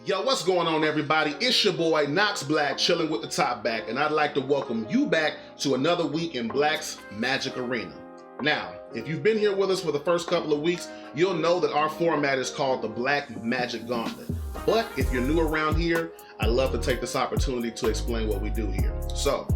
Yo, what's going on, everybody? It's your boy Knox Black, chilling with the top back, and I'd like to welcome you back to another week in Black's Magic Arena. Now, if you've been here with us for the first couple of weeks, you'll know that our format is called the Black Magic Gauntlet. But if you're new around here, I'd love to take this opportunity to explain what we do here. So,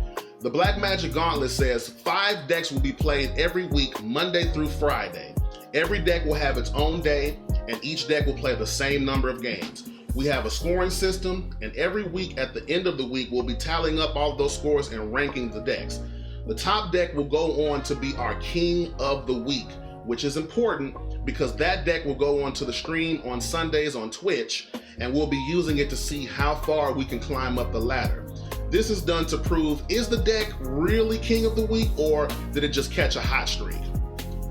the Black Magic Gauntlet says 5 decks will be played every week, Monday through Friday. Every deck will have its own day, and each deck will play the same number of games. We have a scoring system, and every week at the end of the week, we'll be tallying up all of those scores and ranking the decks. The top deck will go on to be our King of the Week, which is important because that deck will go on to the stream on Sundays on Twitch, and we'll be using it to see how far we can climb up the ladder. This is done to prove, is the deck really King of the Week, or did it just catch a hot streak?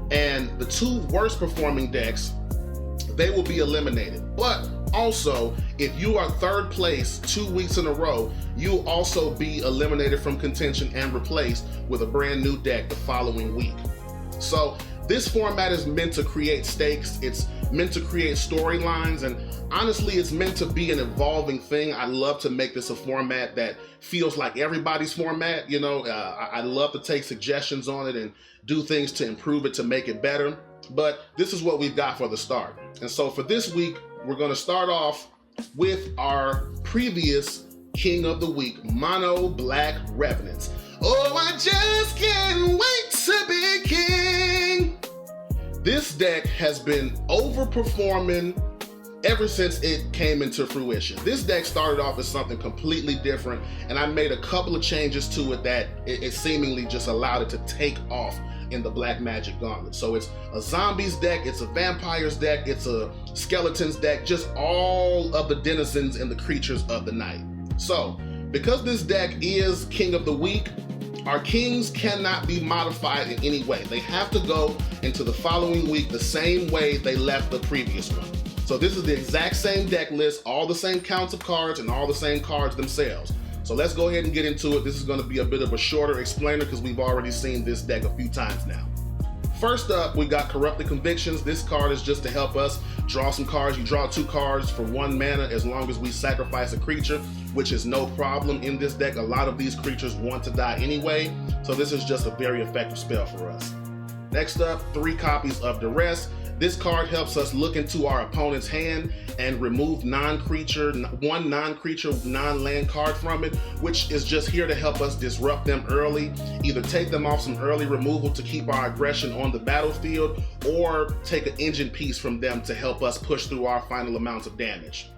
And the 2 worst performing decks, they will be eliminated. But also, if you are 3rd place 2 weeks in a row, you'll also be eliminated from contention and replaced with a brand new deck the following week. So this format is meant to create stakes, it's meant to create storylines, and honestly, it's meant to be an evolving thing. I love to make this a format that feels like everybody's format. You know, I love to take suggestions on it and do things to improve it, to make it better. But this is what we've got for the start. And so for this week, we're going to start off with our previous King of the Week, Mono-Black Revenants. Oh, I just can't wait to be king. This deck has been overperforming ever since it came into fruition. This deck started off as something completely different, and I made a couple of changes to it that it seemingly just allowed it to take off in the Black Magic Gauntlet. So it's a zombies deck, it's a vampires deck, it's a skeletons deck, just all of the denizens and the creatures of the night. So because this deck is King of the Week, our kings cannot be modified in any way. They have to go into the following week the same way they left the previous one. So this is the exact same deck list, all the same counts of cards and all the same cards themselves. So let's go ahead and get into it. This is going to be a bit of a shorter explainer because we've already seen this deck a few times now. First up, we got Corrupted Convictions. This card is just to help us draw some cards. You draw 2 cards for 1 mana as long as we sacrifice a creature, which is no problem in this deck. A lot of these creatures want to die anyway, so this is just a very effective spell for us. Next up, 3 copies of Duress. This card helps us look into our opponent's hand and remove one non-creature, non-land card from it, which is just here to help us disrupt them early, either take them off some early removal to keep our aggression on the battlefield, or take an engine piece from them to help us push through our final amounts of damage.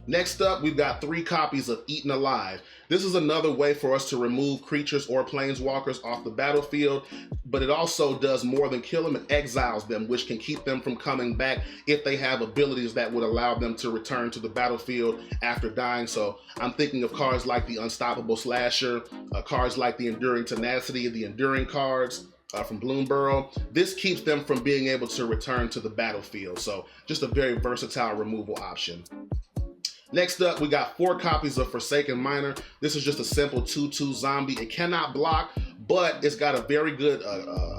Next up, we've got 3 copies of Eaten Alive. This is another way for us to remove creatures or planeswalkers off the battlefield, but it also does more than kill them, it exiles them, which can keep them from coming back if they have abilities that would allow them to return to the battlefield after dying. So I'm thinking of cards like the Unstoppable Slasher, cards like the Enduring Tenacity, the Enduring cards from Bloomborough. This keeps them from being able to return to the battlefield. So just a very versatile removal option. Next up, we got 4 copies of Forsaken Miner. This is just a simple 2/2 zombie. It cannot block, but it's got a very good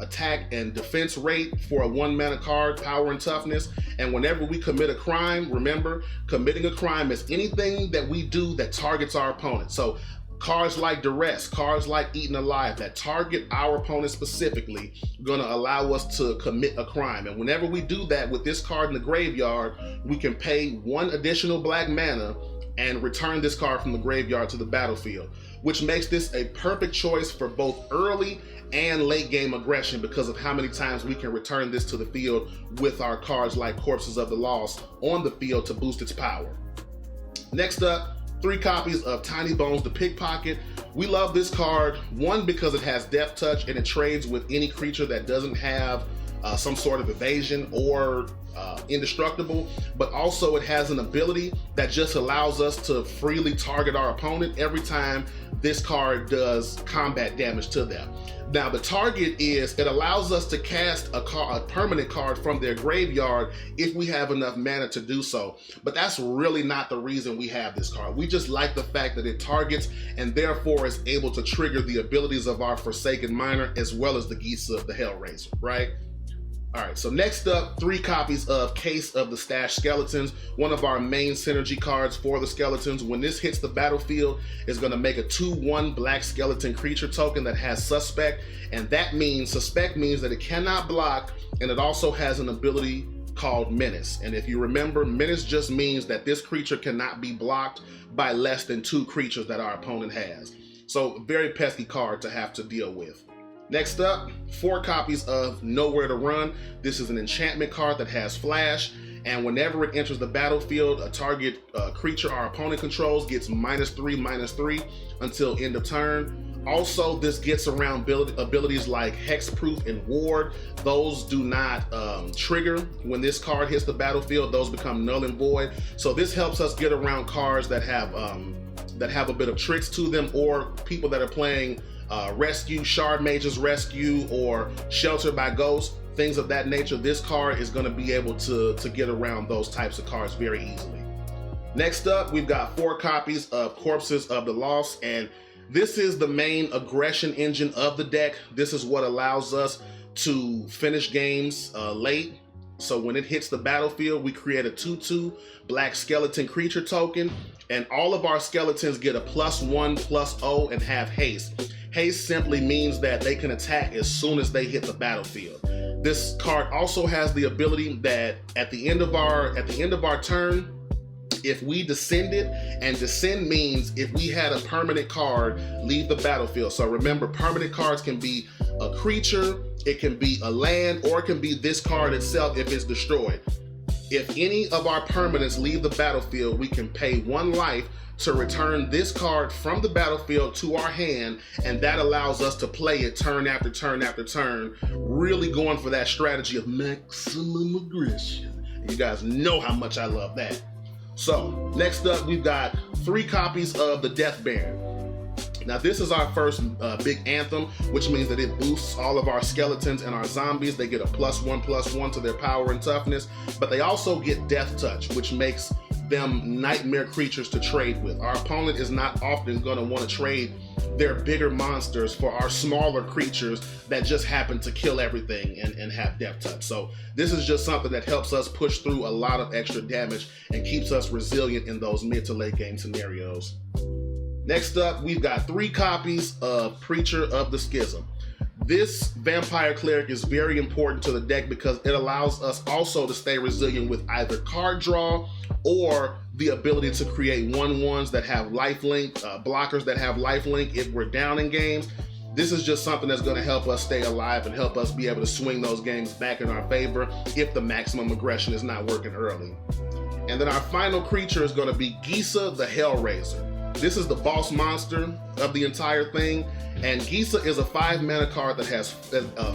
attack and defense rate for a 1 mana card, power and toughness. And whenever we commit a crime, remember, committing a crime is anything that we do that targets our opponent. So cards like Duress, cards like Eaten Alive that target our opponent specifically, gonna allow us to commit a crime. And whenever we do that with this card in the graveyard, we can pay 1 additional black mana and return this card from the graveyard to the battlefield, which makes this a perfect choice for both early and late game aggression because of how many times we can return this to the field with our cards like Corpses of the Lost on the field to boost its power. Next up, 3 copies of Tiny Bones the Pickpocket. We love this card, 1, because it has Death Touch and it trades with any creature that doesn't have some sort of evasion or indestructible, but also it has an ability that just allows us to freely target our opponent every time this card does combat damage to them. Now the target is, it allows us to cast a permanent card from their graveyard if we have enough mana to do so. But that's really not the reason we have this card. We just like the fact that it targets and therefore is able to trigger the abilities of our Forsaken Miner as well as the Geese of the Hellraiser, right? All right, so next up, 3 copies of Case of the Stash Skeletons, one of our main synergy cards for the skeletons. When this hits the battlefield, it's gonna make a 2/1 black skeleton creature token that has Suspect, and that means, Suspect means that it cannot block, and it also has an ability called Menace. And if you remember, Menace just means that this creature cannot be blocked by less than 2 creatures that our opponent has. So very pesky card to have to deal with. Next up, 4 copies of Nowhere to Run. This is an enchantment card that has flash, and whenever it enters the battlefield, a target creature our opponent controls gets -3/-3 until end of turn. Also, this gets around abilities like Hexproof and Ward. Those do not trigger when this card hits the battlefield. Those become null and void. So this helps us get around cards that have a bit of tricks to them, or people that are playing Rescue, Shard Mage's Rescue, or Shelter by Ghost, things of that nature. This card is going to be able to get around those types of cards very easily. Next up, we've got 4 copies of Corpses of the Lost, and this is the main aggression engine of the deck. This is what allows us to finish games late. So when it hits the battlefield, we create a 2/2 black skeleton creature token, and all of our skeletons get a +1/+0 and have haste. Haste simply means that they can attack as soon as they hit the battlefield. This card also has the ability that at the end of our turn, if we descended, and descend means if we had a permanent card leave the battlefield. So remember, permanent cards can be a creature, it can be a land, or it can be this card itself if it's destroyed. If any of our permanents leave the battlefield, we can pay 1 life to return this card from the battlefield to our hand, and that allows us to play it turn after turn after turn, really going for that strategy of maximum aggression. You guys know how much I love that. So next up, we've got 3 copies of the Death Baron. Now this is our first big anthem, which means that it boosts all of our skeletons and our zombies. They get a +1/+1 to their power and toughness, but they also get Death Touch, which makes them nightmare creatures to trade with. Our opponent is not often going to want to trade their bigger monsters for our smaller creatures that just happen to kill everything and have Death Touch. So this is just something that helps us push through a lot of extra damage and keeps us resilient in those mid to late game scenarios. Next up, we've got 3 copies of Preacher of the Schism. This Vampire Cleric is very important to the deck because it allows us also to stay resilient with either card draw or the ability to create 1/1s that have lifelink, blockers that have lifelink if we're down in games. This is just something that's going to help us stay alive and help us be able to swing those games back in our favor if the maximum aggression is not working early. And then our final creature is going to be Gisa the Hellraiser. This is the boss monster of the entire thing, and Gisa is a 5-mana card that has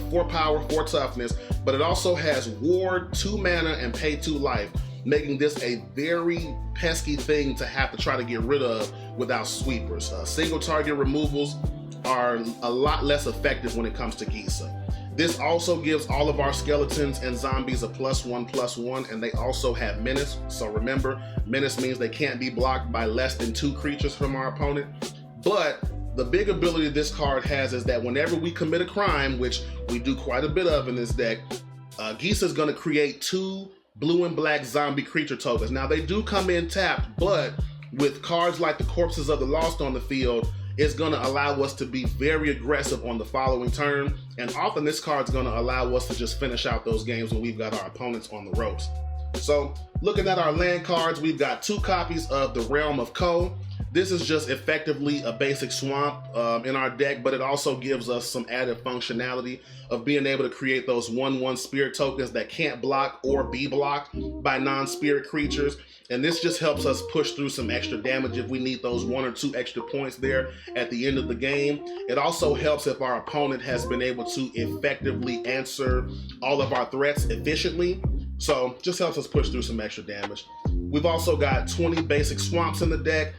4 power, 4 toughness, but it also has Ward, 2 mana, and pay 2 life, making this a very pesky thing to have to try to get rid of without sweepers. Single target removals are a lot less effective when it comes to Gisa. This also gives all of our skeletons and zombies a +1/+1, and they also have Menace. So remember, Menace means they can't be blocked by less than 2 creatures from our opponent. But the big ability this card has is that whenever we commit a crime, which we do quite a bit of in this deck, Gisa is going to create 2 blue and black zombie creature tokens. Now they do come in tapped, but with cards like the Corpses of the Lost on the field, it's going to allow us to be very aggressive on the following turn, and often this card's going to allow us to just finish out those games when we've got our opponents on the ropes. So looking at our land cards, we've got 2 copies of the Realm of Ko. This is just effectively a basic swamp in our deck, but it also gives us some added functionality of being able to create those 1/1 spirit tokens that can't block or be blocked by non-spirit creatures. And this just helps us push through some extra damage if we need those 1 or 2 extra points there at the end of the game. It also helps if our opponent has been able to effectively answer all of our threats efficiently. So just helps us push through some extra damage. We've also got 20 basic swamps in the deck,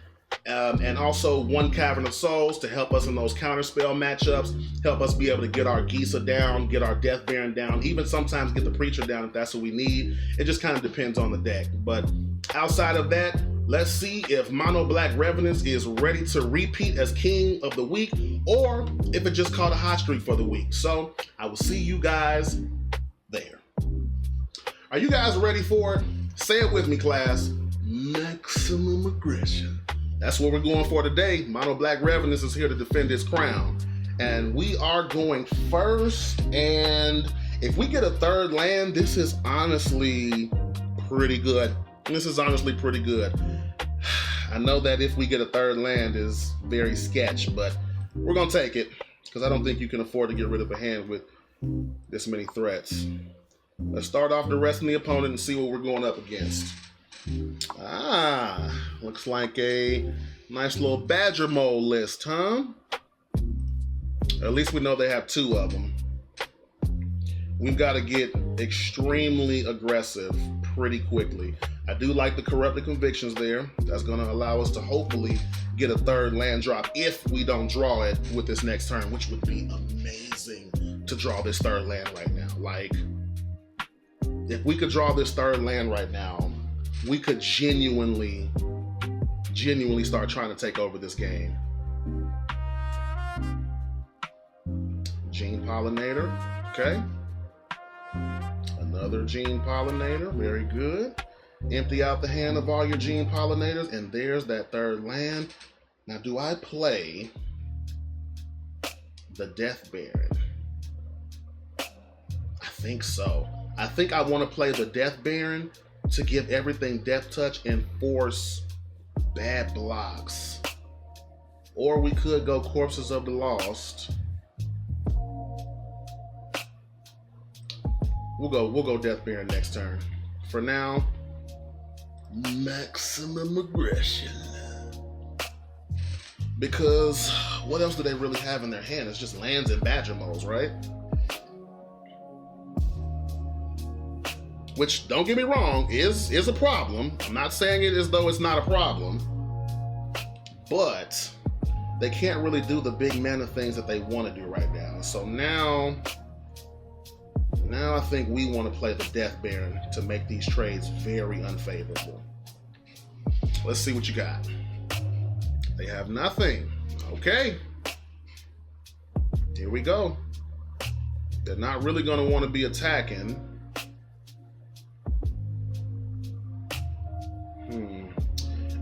and also 1 Cavern of Souls to help us in those counterspell matchups, help us be able to get our Gisa down, get our Death Baron down, even sometimes get the Preacher down if that's what we need. It just kind of depends on the deck. But outside of that, let's see if Mono-Black Revenants is ready to repeat as King of the Week, or if it just caught a hot streak for the week. So I will see you guys there. Are you guys ready for it? Say it with me, class. Maximum aggression. That's what we're going for today. Mono-Black Revenants is here to defend its crown. And we are going first, and if we get a third land, this is honestly pretty good. This is honestly pretty good. I know that if we get a third land is very sketch, but we're gonna take it because I don't think you can afford to get rid of a hand with this many threats. Let's start off the rest of the opponent and see what we're going up against. Looks like a nice little Badger Mole list, huh? At least we know they have two of them. We've got to get extremely aggressive pretty quickly. I do like the Corrupted Convictions there. That's going to allow us to hopefully get a third land drop if we don't draw it with this next turn, which would be amazing to draw this third land right now. Like, if we could draw this third land right now, we could genuinely start trying to take over this game. Gene Pollinator, okay. Another Gene Pollinator, very good. Empty out the hand of all your Gene Pollinators, and there's that third land. Now, do I play the Death Baron? I think so. I think I want to play the Death Baron to give everything Death Touch and force bad blocks. Or we could go Corpses of the Lost. We'll go Death Baron next turn. For now, maximum aggression. Because what else do they really have in their hand? It's just lands and Badger Moles, right? Which, don't get me wrong, is a problem. I'm not saying it as though it's not a problem. But they can't really do the big mana things that they want to do right now. So now I think we want to play the Death Baron to make these trades very unfavorable. Let's see what you got. They have nothing. Okay. Here we go. They're not really going to want to be attacking.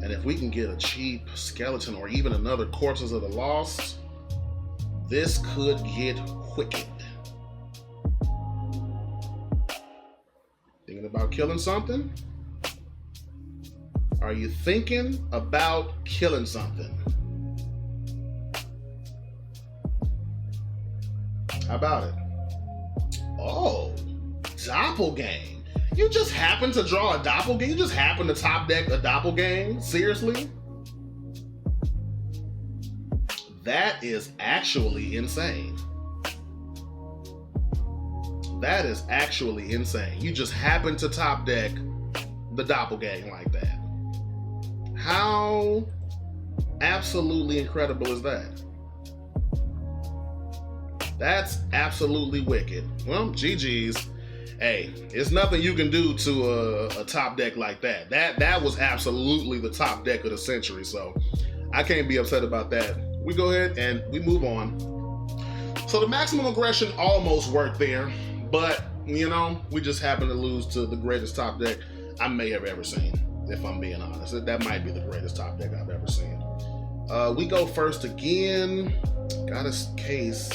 And if we can get a cheap skeleton or even another Corpses of the Lost, this could get wicked. Thinking about killing something? Are you thinking about killing something? How about it? Oh, Doppelgang. You just happen to draw a Doppelgang? You just happen to top deck a Doppelgang? Seriously? That is actually insane. That is actually insane. You just happen to top deck the Doppelgang like that. How absolutely incredible is that? That's absolutely wicked. Well, GG's. Hey, it's nothing you can do to a top deck like that. That was absolutely the top deck of the century, so I can't be upset about that. We go ahead and we move on. So the maximum aggression almost worked there, but, you know, we just happened to lose to the greatest top deck I may have ever seen, if I'm being honest. That might be the greatest top deck I've ever seen. We go first again. Got a case.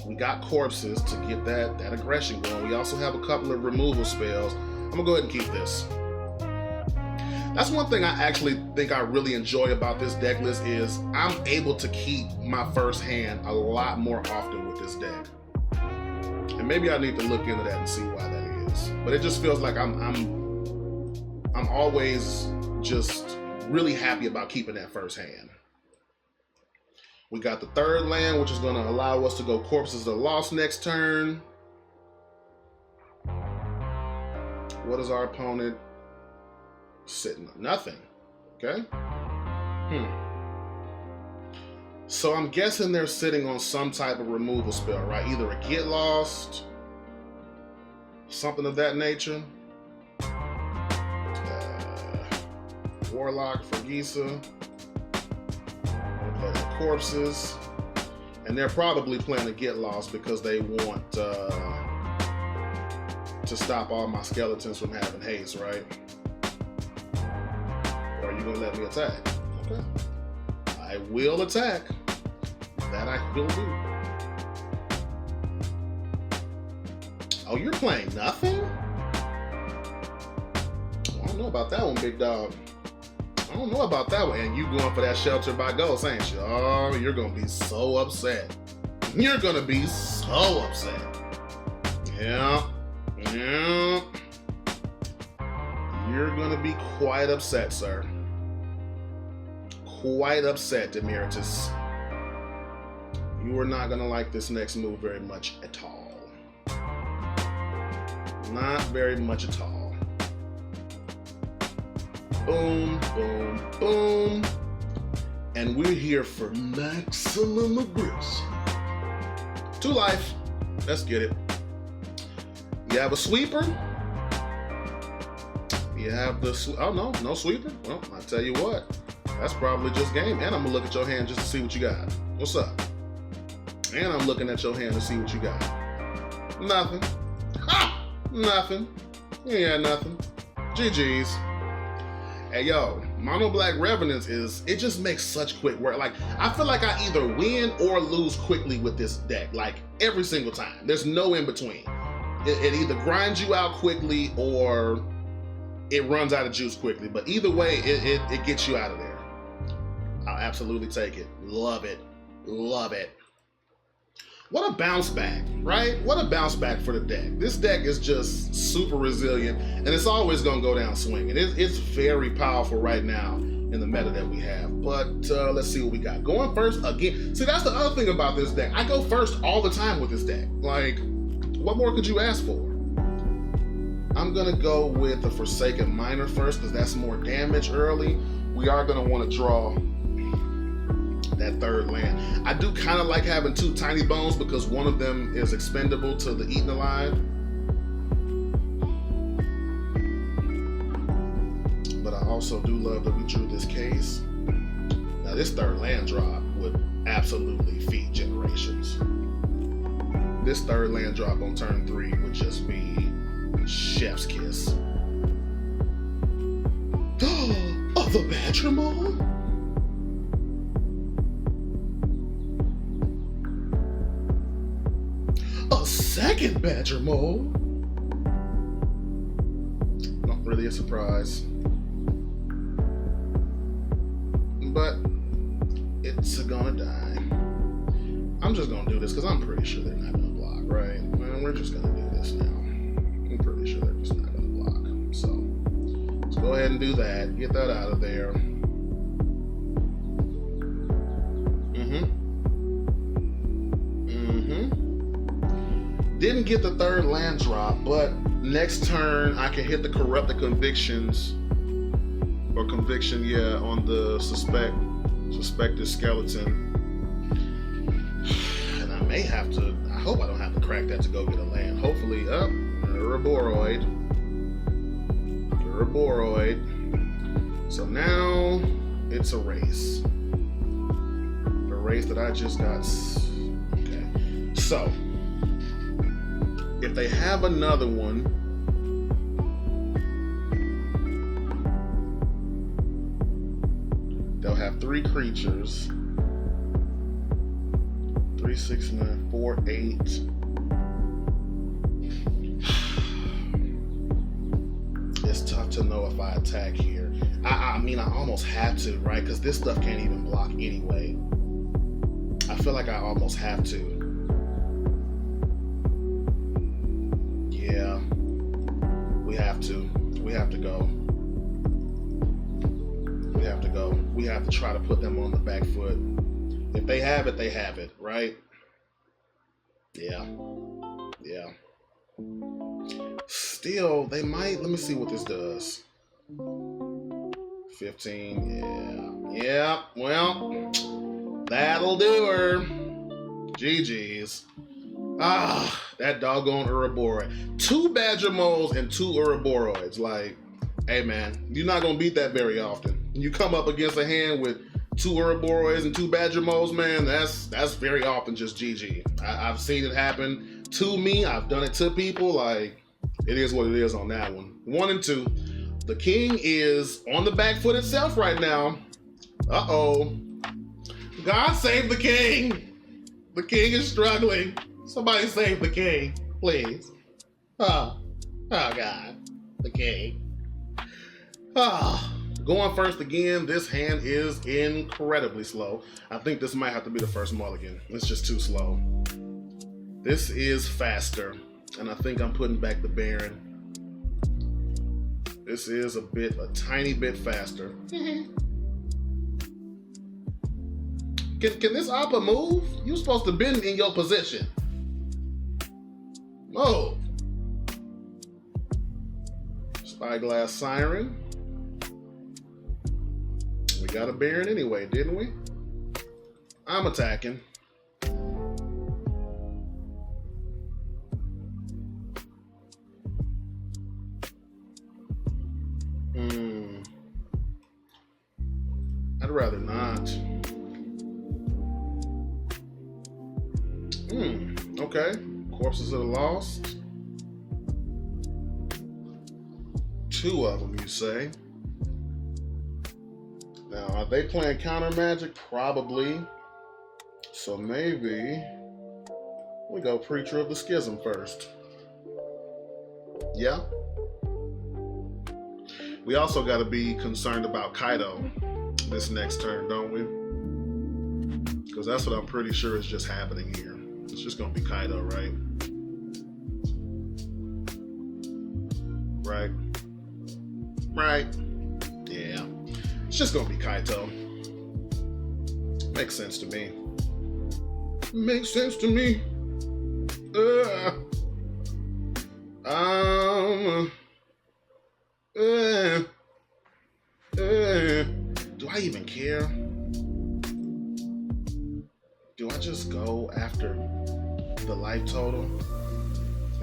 We got Corpses to get that aggression going. We also have a couple of removal spells. I'm gonna go ahead and keep this. That's one thing I actually think I really enjoy about this deck list is I'm able to keep my first hand a lot more often with this deck. And maybe I need to look into that and see why that is. But it just feels like I'm always just really happy about keeping that first hand. We got the third land, which is going to allow us to go Corpses of the Lost next turn. What is our opponent sitting on? Nothing. Okay. So I'm guessing they're sitting on some type of removal spell, right? Either a Get Lost, something of that nature. Warlock for Gisa. Play the Corpses. And they're probably playing a Get Lost because they want to stop all my skeletons from having haste, right? Or are you gonna let me attack? Okay. I will attack. That I will do. Oh, you're playing nothing? I don't know about that one, big dog. I don't know about that one. And you going for that Shelter by Ghosts, ain't you? Oh, you're gonna be so upset. You're gonna be so upset. Yeah. Yeah. You're gonna be quite upset, sir. Quite upset, Demeritus. You are not gonna like this next move very much at all. Not very much at all. Boom, boom, boom. And we're here for maximum aggression. 2 life. Let's get it. You have a sweeper? You have the... Oh, no sweeper? Well, I tell you what. That's probably just game. And I'm going to look at your hand just to see what you got. What's up? And I'm looking at your hand to see what you got. Nothing. Ha! Nothing. You ain't got nothing. GG's. Hey, yo, Mono-Black Revenants it just makes such quick work. Like, I feel like I either win or lose quickly with this deck. Like, every single time. There's no in between. It either grinds you out quickly or it runs out of juice quickly. But either way, it gets you out of there. I'll absolutely take it. Love it. Love it. What a bounce back, right? What a bounce back for the deck. This deck is just super resilient, and it's always going to go down swinging. It's very powerful right now in the meta that we have. But let's see what we got. Going first again. See, that's the other thing about this deck. I go first all the time with this deck. Like, what more could you ask for? I'm going to go with the Forsaken Miner first because that's more damage early. We are going to want to draw that 3rd land. I do kind of like having 2 tiny bones because one of them is expendable to the Eaten Alive. But I also do love that we drew this case. Now this 3rd land drop would absolutely feed Generations. This 3rd land drop on turn 3 would just be chef's kiss. Oh, the Badger Mole? A second Badger Mole? Not really a surprise. But it's gonna die. I'm just gonna do this because I'm pretty sure they're not gonna block, right? Man, we're just gonna do this now. I'm pretty sure they're just not gonna block. So let's go ahead and do that. Get that out of there. Didn't get the 3rd land drop, but next turn I can hit the Corrupt the Convictions or Conviction, yeah, on the suspected skeleton. And I may have to, I hope I don't have to crack that to go get a land. Hopefully, Uraboroid. So now it's a race. A race that I just got. Okay. So if they have another one, they'll have 3 creatures. 3, 6, 9, 4, 8. It's tough to know if I attack here. I mean, I almost have to, right? Because this stuff can't even block anyway. I feel like I almost have to. Yeah, we have to. We have to go. We have to go. We have to try to put them on the back foot. If they have it, they have it, right? Yeah. Yeah. Still, they might. Let me see what this does. 15. Yeah. Yeah. Well, that'll do her. GG's. Ah, that doggone Ouroboros. 2 Badger Moles and 2 Ouroboros. Like, hey man, you're not gonna beat that very often. You come up against a hand with 2 Ouroboros and 2 Badger Moles, man, that's very often just GG. I've seen it happen to me. I've done it to people. Like, It is what it is on that one. 1 and 2. The king is on the back foot itself right now. Uh-oh. God save the king. The king is struggling. Somebody save the king, please. Oh God. The king. Going first again. This hand is incredibly slow. I think this might have to be the first mulligan. It's just too slow. This is faster, and I think I'm putting back the Baron. This is a tiny bit faster. Can this Appa move? You're supposed to bend in your position. Move. Spyglass Siren. We got a Baron anyway, didn't we? I'm attacking. I'd rather not. Okay. Corpses of the Lost. 2 of them, you say? Now, are they playing counter magic? Probably. So maybe we go Preacher of the Schism first. Yeah. We also got to be concerned about Kaido this next turn, don't we? Because that's what I'm pretty sure is just happening here. It's just going to be Kaido, right? Right. Yeah. It's just going to be Kaito. Makes sense to me. Makes sense to me. Do I even care? Do I just go after the life total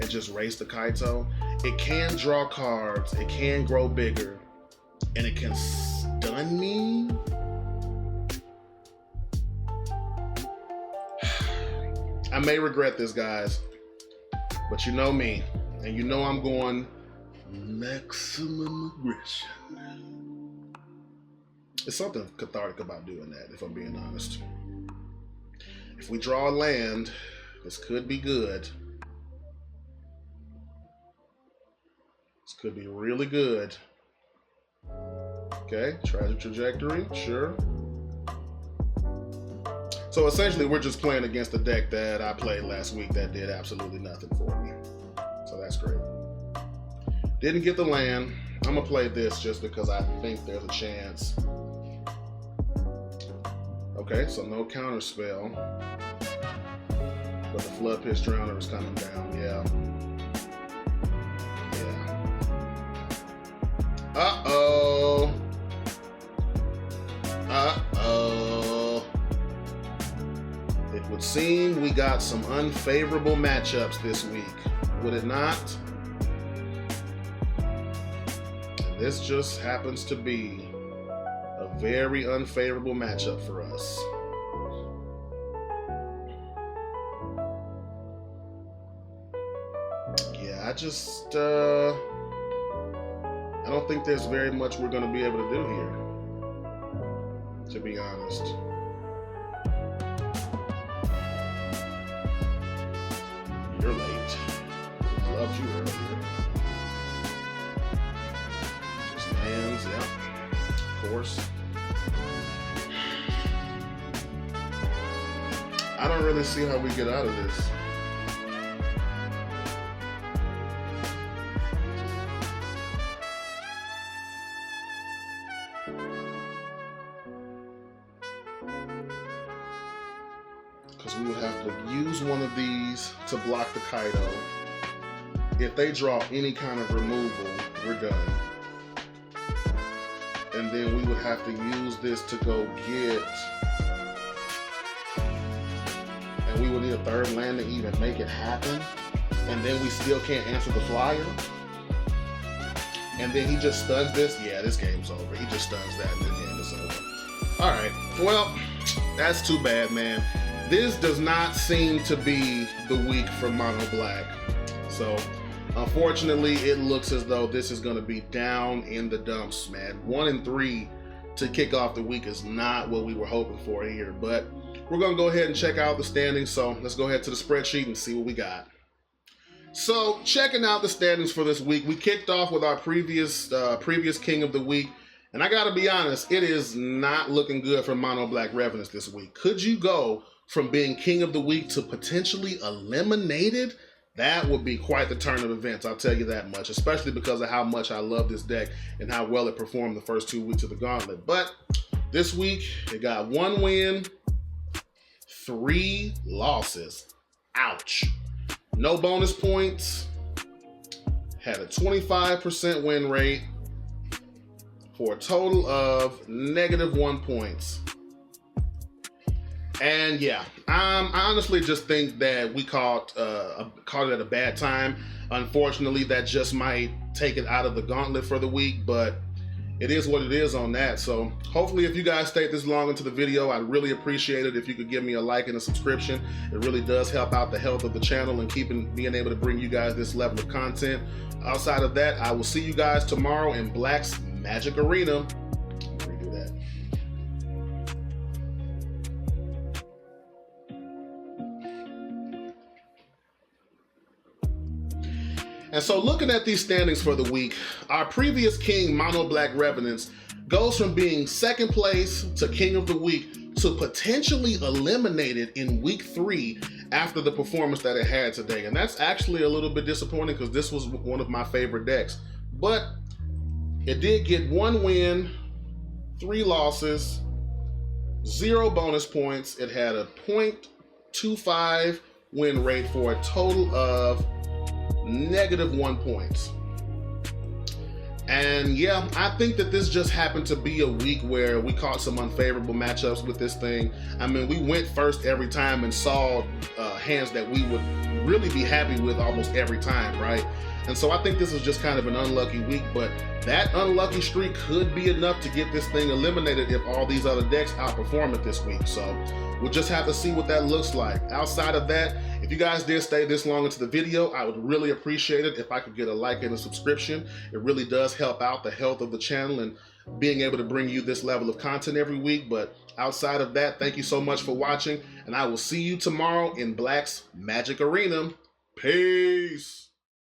and just race the Kaito? It can draw cards, it can grow bigger, and it can stun me? I may regret this, guys, but you know me, and you know I'm going maximum aggression. There's something cathartic about doing that, if I'm being honest. If we draw a land, this could be good. This could be really good. Okay, tragic trajectory, sure. So essentially, we're just playing against the deck that I played last week that did absolutely nothing for me. So that's great. Didn't get the land. I'm gonna play this just because I think there's a chance. Okay, so no counter spell. But the Flood Pitch Drowner is coming down, yeah. Uh-oh. It would seem we got some unfavorable matchups this week, would it not? And this just happens to be a very unfavorable matchup for us. Yeah, I don't think there's very much we're going to be able to do here, to be honest. You're late. Loved you earlier. Just lands, yeah. Of course. I don't really see how we get out of this. Because we would have to use one of these to block the Kaido. If they draw any kind of removal, we're done. And then we would have to use this to go get... And we would need a third land to even make it happen. And then we still can't answer the flyer. And then he just stuns this. Yeah, this game's over. He just stuns that and then the game is over. Alright, well, that's too bad, man. This does not seem to be the week for Mono-Black. So, Unfortunately, it looks as though this is going to be down in the dumps, man. 1-3 to kick off the week is not what we were hoping for here, but we're going to go ahead and check out the standings. So let's go ahead to the spreadsheet and see what we got. So checking out the standings for this week, we kicked off with our previous King of the Week. And I got to be honest, it is not looking good for Mono-Black Revenants this week. Could you go from being King of the Week to potentially eliminated? That would be quite the turn of events, I'll tell you that much, especially because of how much I love this deck and how well it performed the first 2 weeks of the Gauntlet. But this week, it got 1 win, 3 losses. Ouch. No bonus points. Had a 25% win rate for a total of -1 points. And yeah, I honestly just think that we caught it at a bad time. Unfortunately, that just might take it out of the Gauntlet for the week, but it is what it is on that. So hopefully if you guys stayed this long into the video, I'd really appreciate it if you could give me a like and a subscription. It really does help out the health of the channel and being able to bring you guys this level of content. Outside of that, I will see you guys tomorrow in Black's Magic Arena. Redo that. And so looking at these standings for the week, our previous king, Mono-Black Revenants, goes from being second place to King of the Week to potentially eliminated in week 3 after the performance that it had today. And that's actually a little bit disappointing because this was one of my favorite decks. But it did get 1 win, 3 losses, 0 bonus points. It had a 0.25 win rate for a total of -1 points. And yeah, I think that this just happened to be a week where we caught some unfavorable matchups with this thing. I mean, we went first every time and saw hands that we would really be happy with almost every time, right? And so I think this is just kind of an unlucky week, but that unlucky streak could be enough to get this thing eliminated if all these other decks outperform it this week. So we'll just have to see what that looks like. Outside of that, if you guys did stay this long into the video, I would really appreciate it if I could get a like and a subscription. It really does help out the health of the channel and being able to bring you this level of content every week. But outside of that, thank you so much for watching, and I will see you tomorrow in Black's Magic Arena. Peace.